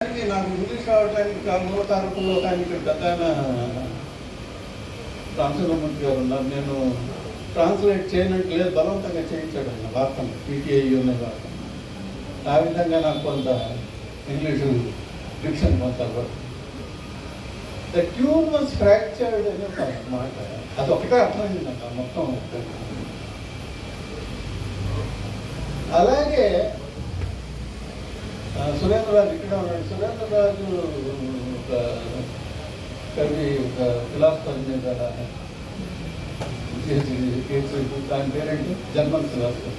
నాకు ఇంగ్లీష్ రావడానికి మూలతారకుల్లో కానీ పెద్ద రామచంద్రమూర్తి గారు ఉన్నారు. నేను ట్రాన్స్లేట్ చేయనట్టు లేదు, బలవంతంగా చేయించాడు ఆయన వార్తను, పీటీఐ అనే వార్త. ఆ విధంగా నాకు కొంత ఇంగ్లీషు డిక్షన్ కొంత ద ట్యూన్ వాజ్ ఫ్రాక్చర్డ్ అనే ఒక మాట, అది ఒకటే అర్థమైంది నాకు మొత్తం. అలాగే సురేంద్రరాజు ఇక్కడ ఉన్నాడు. సురేంద్రరాజు ఒక కవి, ఒక ఫిలాసఫర్ మీద దాని పేరేంటి, జర్మన్ ఫిలాసఫర్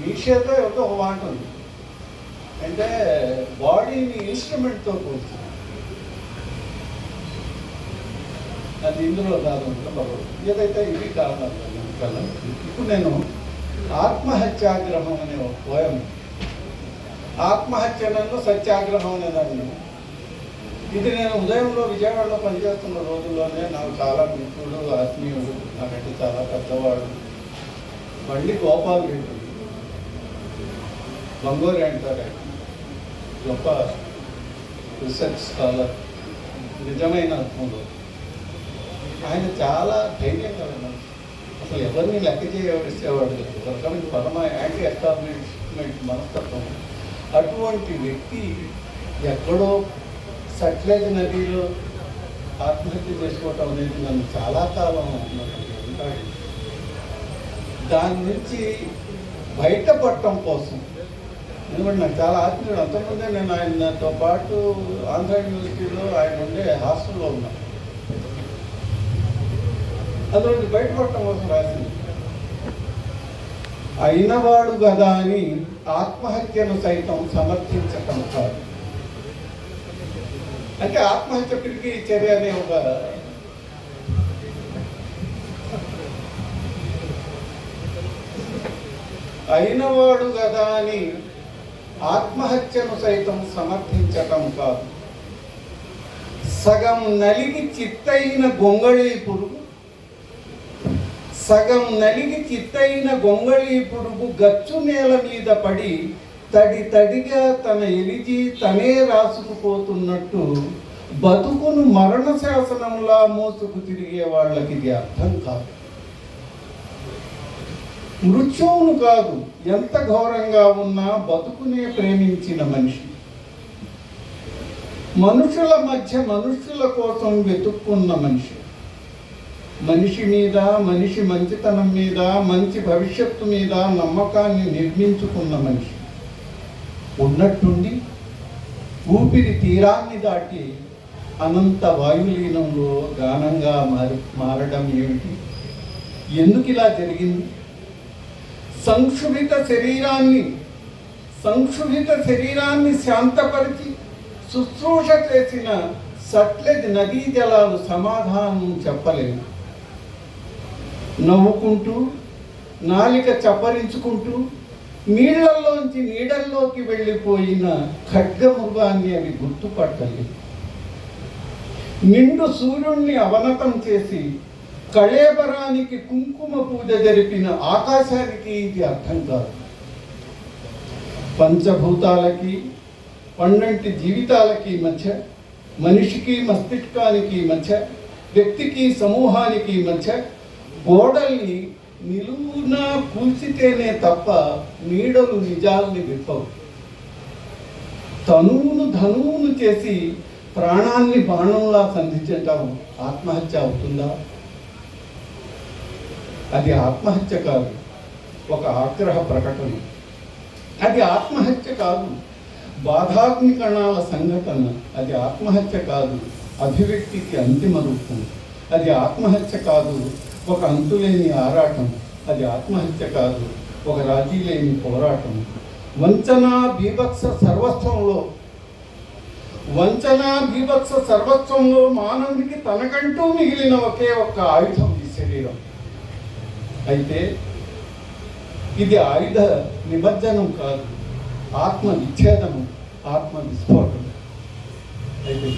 నీషేతో ఒక మాట ఉంది, అంటే బాడీని ఇన్స్ట్రుమెంట్తో పోల్చింది. అది ఇందులో కాదు, ఏదైతే ఇవి కారణాలు. ఇప్పుడు నేను ఆత్మహత్యాగ్రహం అనే ఒక పోయం, ఆత్మహత్యలను సత్యాగ్రహం అనేదాన్ని, ఇది నేను ఉదయంలో విజయవాడలో పనిచేస్తున్న రోజుల్లోనే నాకు చాలా మిత్రుడు, ఆత్మీయుడు, నాకంటే చాలా పెద్దవాడు, మళ్ళీ గోపాల్ రెడ్డి, బంగోరి అంటారు, గొప్ప రీసెర్చ్ స్కాలర్, నిజమైన ఆత్మలో. ఆయన చాలా ధైర్యంగా ఉన్నాడు, అసలు ఎవరిని లెక్క చేయవడిసేవాడు లేదు, ఒకరికి పరమ యాంటీ ఎస్టాబ్లిష్మెంట్ మనస్తత్వం. అటువంటి వ్యక్తి ఎక్కడో సట్లెజ్ నదిలో ఆత్మహత్య చేసుకోవటం అనేది నన్ను చాలా కాలం ఉంటాడు. దాని నుంచి బయటపడటం కోసం, ఎందుకంటే నాకు చాలా ఆత్మీయుడు. అంతకుముందే నేను ఆయనతో పాటు ఆంధ్ర యూనివర్సిటీలో ఆయన ఉండే హాస్టల్లో ఉన్నాను. అందులో బయటపడటం కోసం రాసింది, అయినవాడు కదా అని ఆత్మహత్యను సైతం సమర్థించటం కాదు. అంటే ఆత్మహత్య పిరికి చర్య అనే ఒక అయినవాడు కదా అని ఆత్మహత్యను సైతం సమర్థించటం కాదు. సగం నలిగి చిత్తైన గొంగళీ పురుగు, సగం నలిగి చిత్తైన గొంగళీ పురుగు గచ్చు నేల మీద పడి తడి తడిగా తన ఎలిజి తనే రాసుకుపోతున్నట్టు బతుకును మరణ శాసనంలా మోసుకు తిరిగే వాళ్ళకి ఇది అర్థం కాదు. మృత్యువును కాదు, ఎంత ఘోరంగా ఉన్నా బతుకునే ప్రేమించిన మనిషి, మనుషుల మధ్య మనుషుల కోసం వెతుక్కున్న మనిషి, మనిషి మీద, మనిషి మంచితనం మీద, మంచి భవిష్యత్తు మీద నమ్మకాన్ని నిర్మించుకున్న మనిషి, ఉన్నట్టుండి ఊపిరి తీరాన్ని దాటి అనంత వాయులీనంలో గానంగా మారడం ఏమిటి? ఎందుకు ఇలా జరిగింది? సంక్షుభిత శరీరాన్ని శాంతపరిచి శుశ్రూష చేసిన సట్లెజ్ నదీ జలాలు సమాధానం చెప్పలేవు. నవ్వుకుంటూ, నాలిక చప్పరించుకుంటూ నీళ్లలోంచి నీడల్లోకి వెళ్ళిపోయిన ఖడ్గమృగాన్ని అవి గుర్తుపట్టలేదు. నిండు సూర్యుణ్ణి అవనతం చేసి కళేబరానికి కుంకుమ పూజ జరిపిన ఆకాశానికి ఇది అర్థం కాదు. పంచభూతాలకి, 12 జీవితాలకి మధ్య, మనిషికి మస్తిష్కానికి మధ్య, వ్యక్తికి సమూహానికి మధ్య గోడల్ని నిలువునా కూల్చితేనే తప్ప నీడలు నిజాల్ని విప్పవు. ధనువును చేసి ప్రాణాన్ని బాణంలా సంధించటం ఆత్మహత్య అవుతుందా? అది ఆత్మహత్య కాదు, ఒక ఆగ్రహ ప్రకటన. అది ఆత్మహత్య కాదు, బాధాగ్ని కణాల సంఘటన. అది ఆత్మహత్య కాదు, అభివ్యక్తికి అంతిమ రూపం. అది ఆత్మహత్య కాదు, ఒక అంతులేని ఆరాటం. అది ఆత్మహత్య కాదు, ఒక రాజీ లేని పోరాటం. వంచనా బీభత్స సర్వస్వంలో మానవుడికి తనకంటూ మిగిలిన ఒకే ఒక్క ఆయుధం ఈ శరీరం. అయితే ఇది ఆయుధ నిమజ్జనం కాదు, ఆత్మ విచ్ఛేదనం, ఆత్మ విస్ఫోటనం. అయితే